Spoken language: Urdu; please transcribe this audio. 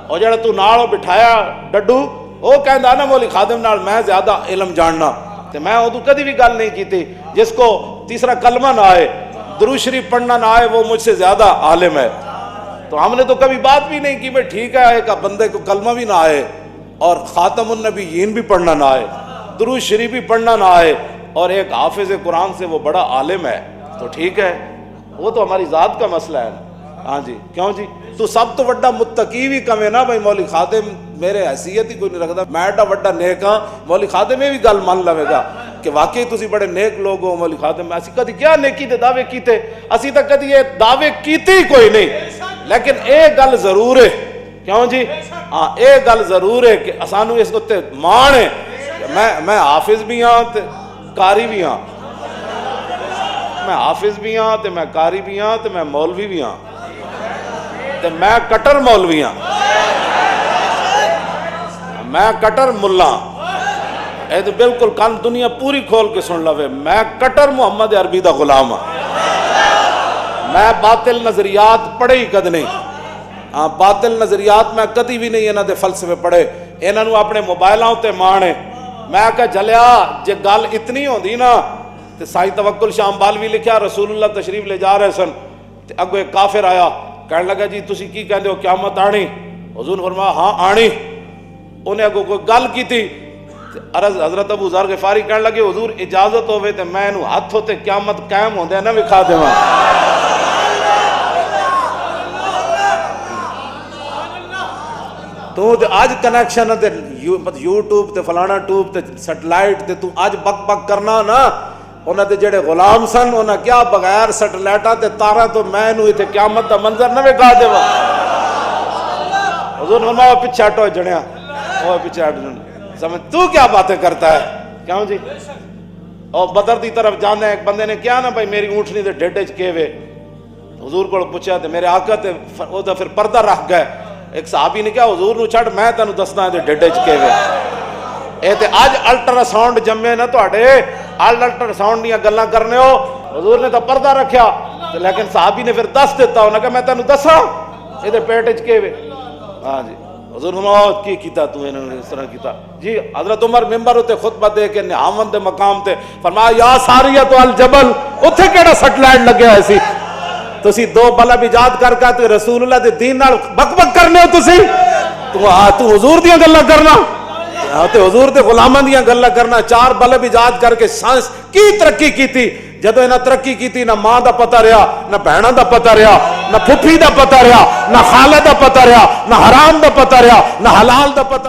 اور جڑا تو نال بٹھایا ڈڈو وہ کہندا نا مولوی خادم نال میں زیادہ علم جاننا، تو میں ادو کدی بھی گل نہیں کی جس کو تیسرا کلمہ نہ آئے، درود شریف پڑھنا نہ آئے، وہ مجھ سے زیادہ عالم ہے۔ تو ہم نے تو کبھی بات بھی نہیں کی بھائی ٹھیک ہے ایک بندے کو کلمہ بھی نہ آئے اور خاتم النبیین بھی پڑھنا نہ آئے، درود شریف بھی پڑھنا نہ آئے، اور ایک حافظ قرآن سے وہ بڑا عالم ہے، تو ٹھیک ہے، وہ تو ہماری ذات کا مسئلہ ہے۔ ہاں جی کیوں جی تو سب تو وڈا متقی بھی کم ہے نا بھائی مولوی خادم میرے حیثیت ہی کوئی نہیں رکھتا، میں ایڈا وڈا نیک ہاں، مولوی خادم یہ بھی گل مان لوے گا کہ واقعی تسی بڑے نیک لوگ ہو مولوی خادم، اسی کدی کیا نیکی دے دعوے کیتے، اسی تک کدی یہ دعوے کیتے ہی کوئی نہیں، لیکن ایک گل ضرور ہے، کیوں جی ہاں ایک گل ضرور ہے کہ سانو اس کو تے مان ہے، میں حافظ بھی ہاں تے قاری بھی ہاں، میں حافظ بھی ہاں تے میں قاری بھی ہاں تے میں مولوی بھی ہاں تے میں کٹر مولوی ہاں، میں کٹر ملا، اے تو بالکل کان دنیا پوری کھول کے سن لوے، میں کٹر محمد عربی دا غلام ہاں، میں باطل نظریات پڑھے ہی کد نہیں، ہاں باطل نظریات میں کدی بھی نہیں انہاں دے فلسفے پڑھے، انہاں نو اپنے موبائلاں تے مانے، میں کہا جلیا جے گل اتنی ہوندی نا تے سائی توکل شاہ امبالوی لکھیا رسول اللہ تشریف لے جا رہے سن تے اگو ایک کافر آیا کہنے لگا جی تسی کی کہندے ہو قیامت آنی، حضور نے فرمایا ہاں آنی، انہیں اگو کوئی گل کی تھی عرض حضرت ابو ذر غفاری کہنے لگے حضور اجازت ہوئے تے میں انہوں ہاتھ ہوتے قیامت قائم ہوندے نہ وکھا دے ماں، تو آج کنیکشن تے یوٹیوب تے فلانا ٹوب تے سیٹلائٹ تے تو آج بک بک کرنا نا، انہاں تے جڑے غلام سن انہاں کیا بغیر سیٹلائٹاں تے تاراں تو میں انہوں تے قیامت دا منظر نہ وکھا دے ماں، حضور فرمایا پیچھے ہٹو جڑیاں، وہ پیچھے ہٹو، سمجھ تو کیا باتیں کرتا ہے، کیوں جی اور بدر دی طرف جانا ہے، ایک بندے نے کیا نا بھائی میری اونٹنی تے ڈھڈے چ کے وے، حضور کو پوچھا تے میرے آقا تے وہ تے پھر پردہ رکھ گئے، ایک صحابی نے کہا حضور نو چھڑ میں تینوں دسنا ہے تے ڈھڈے چ کے وے، اے تے اج الٹرا ساؤنڈ جمے نا تواڈے الٹرا ساؤنڈ دیاں گلاں کرنے ہو، حضور نے تو پردہ رکھیا لیکن صحابی نے پھر دس دیتا انہاں کہ میں تینوں دساں اے تے پیٹ چ کے وے، ہاں جی حضور فرمایا کی کیتا تو انہوں نے اس طرح کیتا جی، حضرت عمر ممبر ہوتے خطبہ دے کے نہاون دے مقام تے فرمایا یا ساریت الجبل، اتھے کیڑا سیٹلائٹ لگیا ہے سی، تسی دو بلب ایجاد کر کے تو رسول اللہ دے دین نال بک بک کرنے ہو، تسی تو حضور دیاں گلاں کرنا تے حضور دے غلاماں دیاں گلاں کرنا، چار بلب ایجاد کر کے سائنس کی ترقی کیتی، جدو انہاں ترقی کیتی نہ ماں دا پتہ رہا نہ بہناں دا پتہ رہا نہ پھپھی دا پتہ رہا نہ خالہ دا پتہ رہا نہ حرام دا پتہ رہا نہ حلال دا پتہ